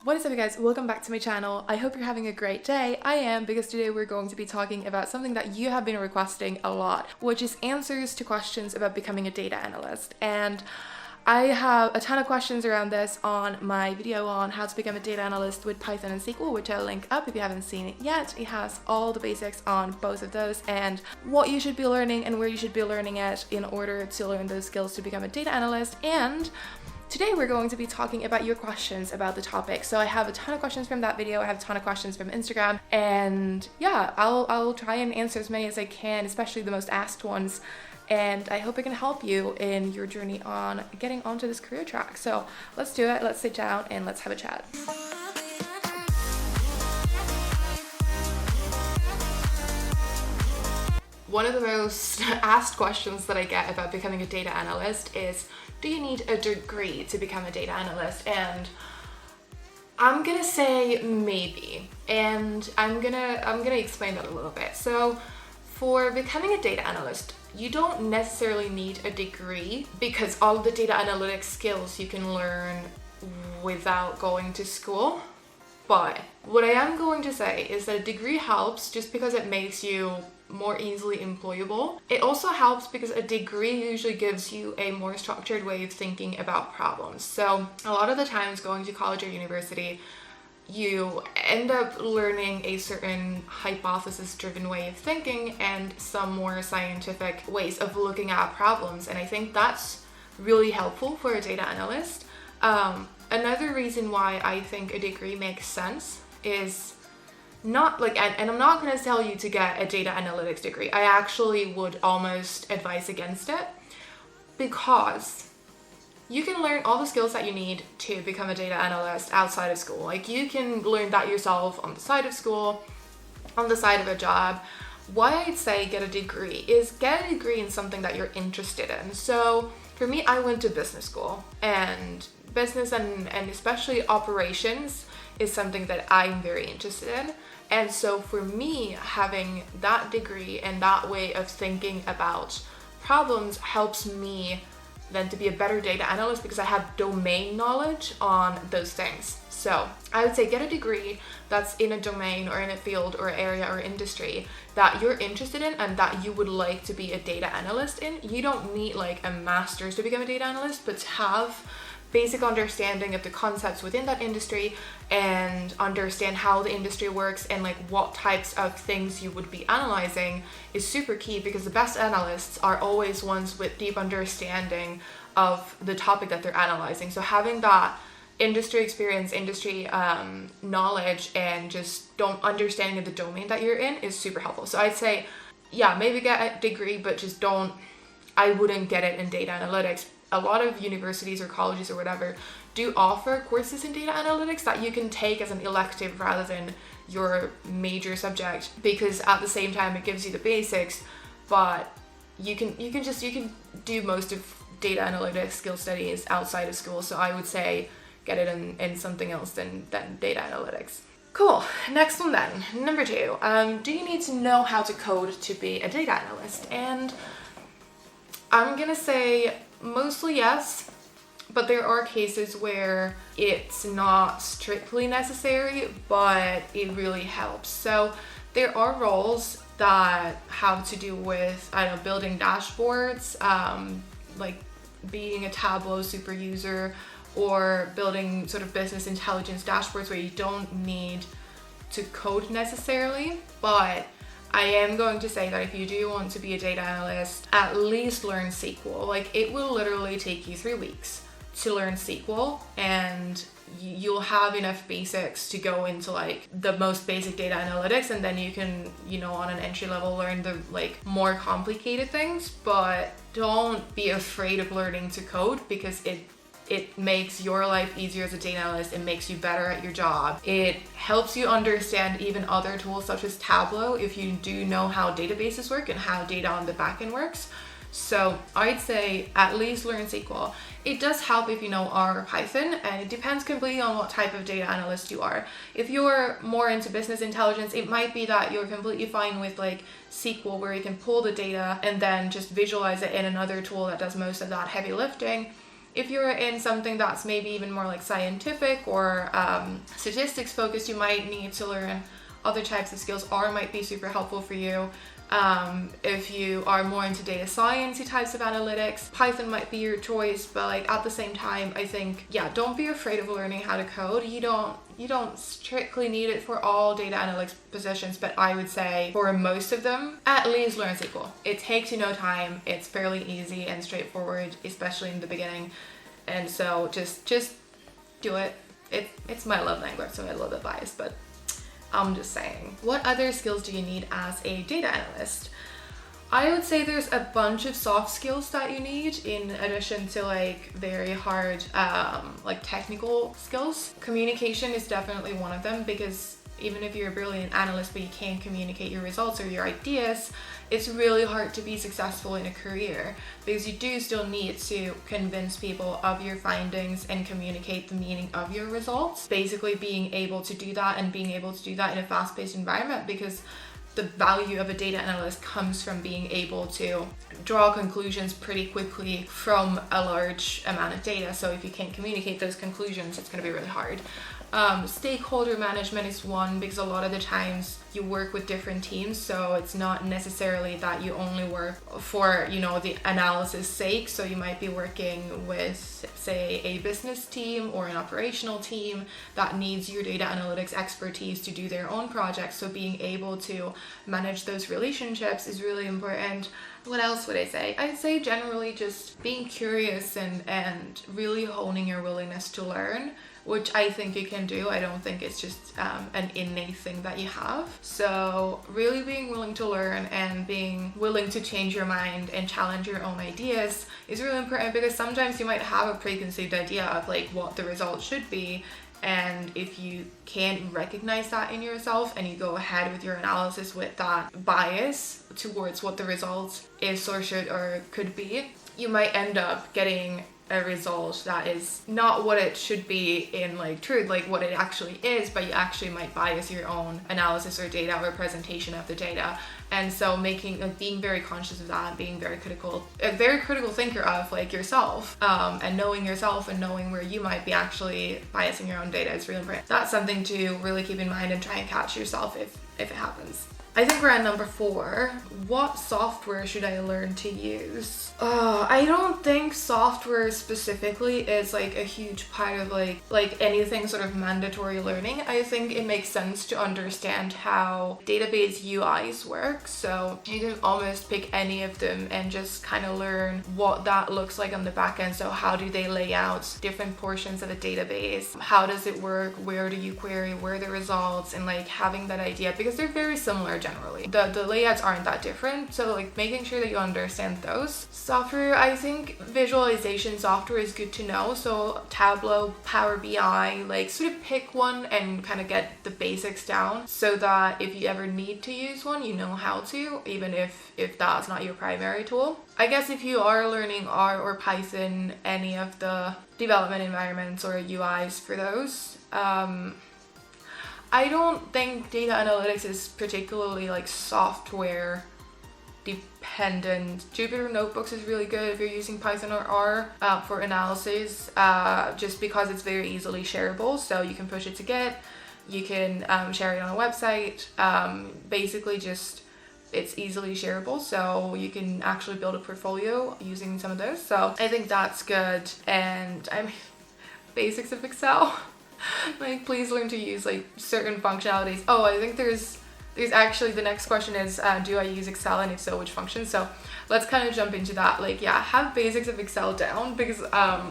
What is up, you guys? Welcome back to my channel. I hope you're having a great day. I am, because today we're going to be talking about something that you have been requesting a lot, which is answers to questions about becoming a data analyst. And I have a ton of questions around this on my video on how to become a data analyst with Python and SQL, which I'll link up if you haven't seen it yet. It has all the basics on both of those and what you should be learning and where you should be learning it in order to learn those skills to become a data analyst. And today we're going to be talking about your questions about the topic. So I have a ton of questions from that video. I have a ton of questions from Instagram, and yeah, I'll try and answer as many as I can, especially the most asked ones. And I hope it can help you in your journey on getting onto this career track. So let's do it. Let's sit down and let's have a chat. One of the most asked questions that I get about becoming a data analyst is, do you need a degree to become a data analyst? And I'm gonna say maybe, and I'm gonna explain that a little bit. So for becoming a data analyst, you don't necessarily need a degree, because all of the data analytics skills you can learn without going to school. But what I am going to say is that a degree helps just because it makes you more easily employable. It also helps because a degree usually gives you a more structured way of thinking about problems. So a lot of the times going to college or university, you end up learning a certain hypothesis-driven way of thinking and some more scientific ways of looking at problems. And I think that's really helpful for a data analyst. Another reason why I think a degree makes sense is not like, and I'm not going to tell you to get a data analytics degree. I actually would almost advise against it, because you can learn all the skills that you need to become a data analyst outside of school. Like, you can learn that yourself on the side of school, on the side of a job. Why I'd say get a degree is get a degree in something that you're interested in. So for me, I went to business school, and business and especially operations is something that I'm very interested in. And so for me, having that degree and that way of thinking about problems helps me then to be a better data analyst, because I have domain knowledge on those things. So I would say get a degree that's in a domain or in a field or area or industry that you're interested in and that you would like to be a data analyst in. You don't need like a master's to become a data analyst, but to have basic understanding of the concepts within that industry and understand how the industry works and like what types of things you would be analyzing is super key, because the best analysts are always ones with deep understanding of the topic that they're analyzing. So having that industry experience, industry knowledge, and just understanding of the domain that you're in is super helpful. So I'd say, yeah, maybe get a degree, but just I wouldn't get it in data analytics. A lot of universities or colleges or whatever do offer courses in data analytics that you can take as an elective rather than your major subject, because at the same time it gives you the basics, but you can do most of data analytics skill studies outside of school. So I would say get it in something else than data analytics. Cool. Next one then. Number 2. Do you need to know how to code to be a data analyst? And I'm gonna say mostly yes, but there are cases where it's not strictly necessary, but it really helps. So there are roles that have to do with, I don't know, building dashboards, like being a Tableau super user, or building sort of business intelligence dashboards where you don't need to code necessarily. But I am going to say that if you do want to be a data analyst, at least learn SQL. Like, it will literally take you 3 weeks to learn SQL, and you'll have enough basics to go into like the most basic data analytics, and then you can, on an entry level learn the like more complicated things. But don't be afraid of learning to code, because it makes your life easier as a data analyst. It makes you better at your job. It helps you understand even other tools such as Tableau if you do know how databases work and how data on the backend works. So I'd say at least learn SQL. It does help if you know R or Python, and it depends completely on what type of data analyst you are. If you're more into business intelligence, it might be that you're completely fine with like SQL, where you can pull the data and then just visualize it in another tool that does most of that heavy lifting. If you're in something that's maybe even more like scientific or statistics focused, you might need to learn other types of skills. R might be super helpful for you. If you are more into data science types of analytics, Python might be your choice, but like at the same time, I think, yeah, don't be afraid of learning how to code. You don't strictly need it for all data analytics positions, but I would say for most of them, at least learn SQL. It takes you no time. It's fairly easy and straightforward, especially in the beginning. And so just do it. It's my love language, so I'm a little bit biased, but I'm just saying. What other skills do you need as a data analyst? I would say there's a bunch of soft skills that you need in addition to like very hard like technical skills. Communication is definitely one of them, because even if you're a brilliant analyst but you can't communicate your results or your ideas, it's really hard to be successful in a career, because you do still need to convince people of your findings and communicate the meaning of your results. Basically being able to do that, and being able to do that in a fast-paced environment, because the value of a data analyst comes from being able to draw conclusions pretty quickly from a large amount of data. So if you can't communicate those conclusions, it's going to be really hard. Stakeholder management is one, because a lot of the times you work with different teams, so it's not necessarily that you only work for, you know, the analysis sake. So you might be working with, say, a business team or an operational team that needs your data analytics expertise to do their own projects. So being able to manage those relationships is really important. What else would I say? I'd say generally just being curious and really honing your willingness to learn, which I think you can do. I don't think it's just an innate thing that you have. So really being willing to learn and being willing to change your mind and challenge your own ideas is really important, because sometimes you might have a preconceived idea of like what the result should be. And if you can't recognize that in yourself and you go ahead with your analysis with that bias towards what the result is or should or could be, you might end up getting a result that is not what it should be in like truth, like what it actually is, but you actually might bias your own analysis or data or presentation of the data. And so being very conscious of that, being very critical, a very critical thinker of like yourself, and knowing yourself and knowing where you might be actually biasing your own data is really important. That's something to really keep in mind and try and catch yourself if it happens. I think we're at number 4. What software should I learn to use? I don't think software specifically is like a huge part of like anything sort of mandatory learning. I think it makes sense to understand how database UIs work. So you can almost pick any of them and just kind of learn what that looks like on the back end. So how do they lay out different portions of a database? How does it work? Where do you query? Where are the results? And like having that idea, because they're very similar generally. The layouts aren't that different, so like making sure that you understand those. Software, I think visualization software is good to know, so Tableau, Power BI, like sort of pick one and kind of get the basics down, so that if you ever need to use one, you know how to, even if that's not your primary tool. I guess if you are learning R or Python, any of the development environments or UIs for those, I don't think data analytics is particularly like software dependent. Jupyter Notebooks is really good if you're using Python or R for analysis, just because it's very easily shareable. So you can push it to Git, you can share it on a website, basically just it's easily shareable, so you can actually build a portfolio using some of those. So I think that's good. And I mean, basics of Excel. Like, please learn to use like certain functionalities. Oh, I think there's actually, the next question is, do I use Excel, and if so, which functions? So let's kind of jump into that. Like, yeah, have basics of Excel down, because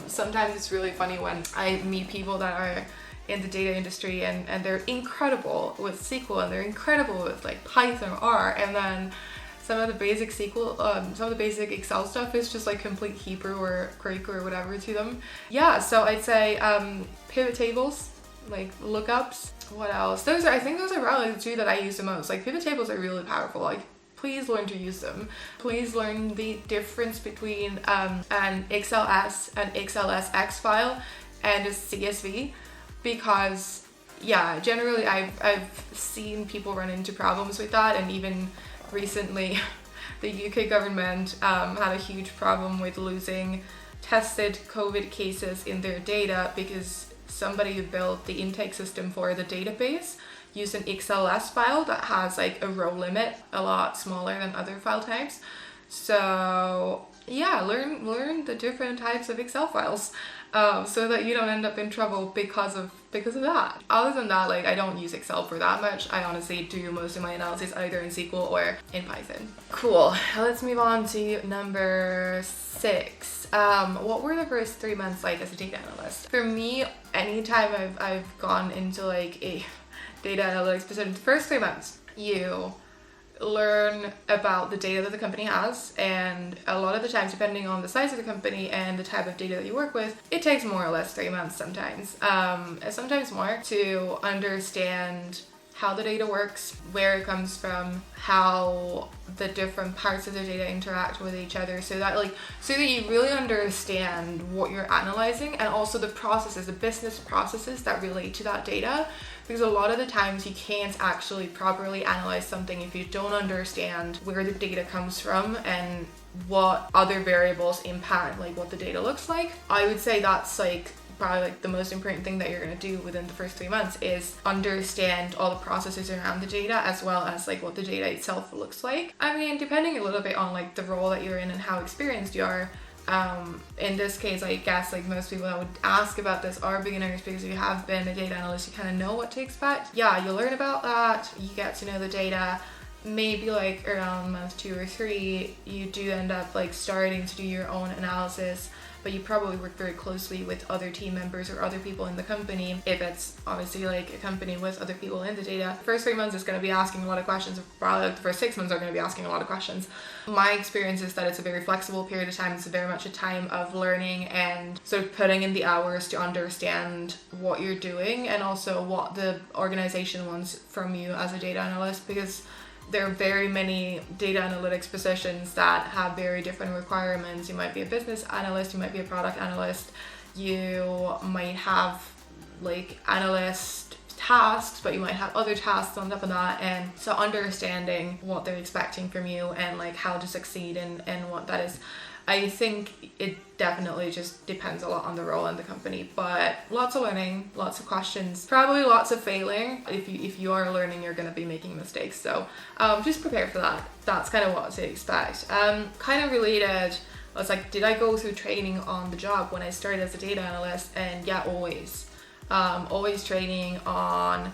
sometimes it's really funny when I meet people that are in the data industry and they're incredible with SQL and they're incredible with like Python or R, and then some of the basic SQL, some of the basic Excel stuff is just like complete Hebrew or Greek or whatever to them. Yeah, so I'd say pivot tables, like lookups. What else? I think those are probably the two that I use the most. Like, pivot tables are really powerful. Like, please learn to use them. Please learn the difference between an XLS, an XLSX file, and a CSV, because yeah, generally I've seen people run into problems with that, and even recently the UK government had a huge problem with losing tested COVID cases in their data because somebody who built the intake system for the database used an XLS file that has like a row limit a lot smaller than other file types. So yeah, learn the different types of Excel files, so that you don't end up in trouble because of that. Other than that, like I don't use Excel for that much. I honestly do most of my analysis either in SQL or in Python. Cool. Let's move on to number 6. What were the first 3 months like as a data analyst? For me, anytime I've gone into like a data analytics position, the first 3 months, you learn about the data that the company has, and a lot of the times, depending on the size of the company and the type of data that you work with, it takes more or less 3 months sometimes more to understand how the data works, where it comes from, how the different parts of the data interact with each other, so that you really understand what you're analyzing, and also the processes, the business processes that relate to that data. Because a lot of the times you can't actually properly analyze something if you don't understand where the data comes from and what other variables impact like what the data looks like. I would say that's like probably like the most important thing that you're going to do within the first 3 months is understand all the processes around the data, as well as like what the data itself looks like. I mean, depending a little bit on like the role that you're in and how experienced you are. In this case, I guess like most people that would ask about this are beginners, because if you have been a data analyst, you kind of know what to expect. Yeah, you learn about that, you get to know the data. Maybe like around month 2 or 3, you do end up like starting to do your own analysis, but you probably work very closely with other team members or other people in the company, if it's obviously like a company with other people in the data. First 3 months is going to be asking a lot of questions. Probably like the first 6 months are going to be asking a lot of questions. My experience is that it's a very flexible period of time. It's very much a time of learning and sort of putting in the hours to understand what you're doing, and also what the organization wants from you as a data analyst, because there are very many data analytics positions that have very different requirements. You might be a business analyst, you might be a product analyst, you might have like analyst tasks, but you might have other tasks on top of that. And so understanding what they're expecting from you and like how to succeed and what that is, I think it definitely just depends a lot on the role in the company, but lots of learning, lots of questions, probably lots of failing. If you are learning, you're going to be making mistakes, so just prepare for that. That's kind of what to expect. Kind of related, I was like, did I go through training on the job when I started as a data analyst? And yeah, always training on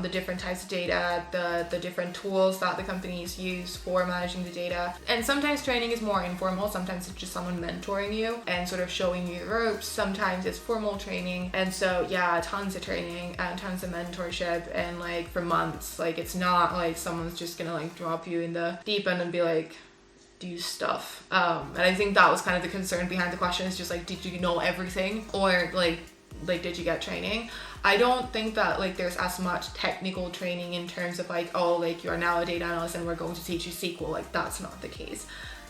the different types of data, the different tools that the companies use for managing the data. And sometimes training is more informal, sometimes it's just someone mentoring you and sort of showing you the ropes. Sometimes it's formal training, and so yeah, tons of training and tons of mentorship, and like for months. Like it's not like someone's just gonna like drop you in the deep end and be like, do stuff. And I think that was kind of the concern behind the question, is just like, did you know everything, or like did you get training? I don't think that like there's as much technical training in terms of like, oh, like you're now a data analyst and we're going to teach you SQL. Like that's not the case.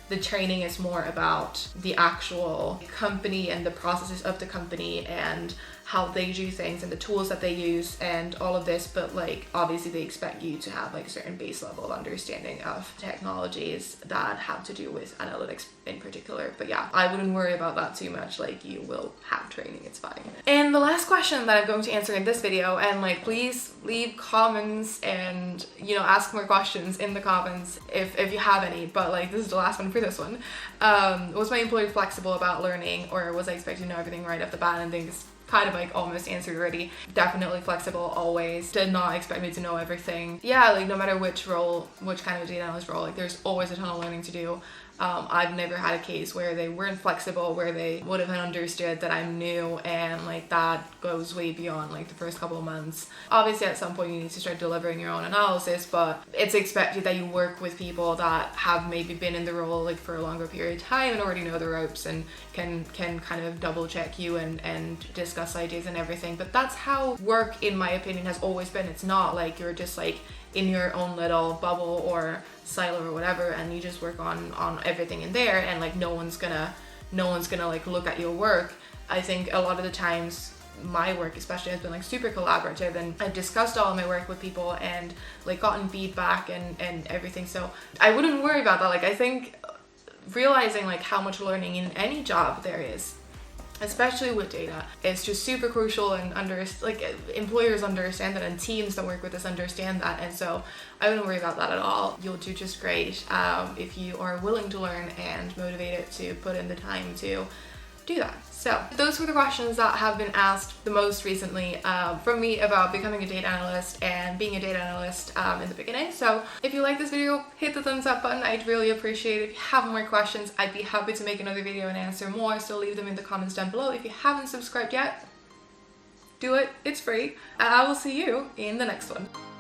The training is more about the actual company and the processes of the company and how they do things and the tools that they use and all of this. But like obviously they expect you to have like a certain base level of understanding of technologies that have to do with analytics in particular. But yeah, I wouldn't worry about that too much. Like you will have training, it's fine. And the last question that I'm going to answer in this video, and like please leave comments and ask more questions in the comments if you have any, but like this is the last one for this one. Was my employer flexible about learning, or was I expected to know everything right off the bat? And things kind of like almost answered already. Definitely flexible, always. Did not expect me to know everything. Yeah, like no matter which role, which kind of data analyst role, like there's always a ton of learning to do. I've never had a case where they weren't flexible, where they would have understood that I'm new, and like that goes way beyond like the first couple of months. Obviously at some point you need to start delivering your own analysis, but it's expected that you work with people that have maybe been in the role like for a longer period of time and already know the ropes and can kind of double check you and discuss ideas and everything. But that's how work, in my opinion, has always been. It's not like you're just like in your own little bubble or silo or whatever, and you just work on everything in there, and like no one's gonna like look at your work. I think a lot of the times my work especially has been like super collaborative, and I've discussed all of my work with people and like gotten feedback and everything, so I wouldn't worry about that. Like I think realizing like how much learning in any job there is, especially with data, is just super crucial, and employers understand that, and teams that work with us understand that, and so I wouldn't worry about that at all. You'll do just great if you are willing to learn and motivated to put in the time to do that. So those were the questions that have been asked the most recently from me about becoming a data analyst and being a data analyst in the beginning. So if you like this video, hit the thumbs up button. I'd really appreciate it. If you have more questions, I'd be happy to make another video and answer more, so leave them in the comments down below. If you haven't subscribed yet, do it. It's free. And I will see you in the next one.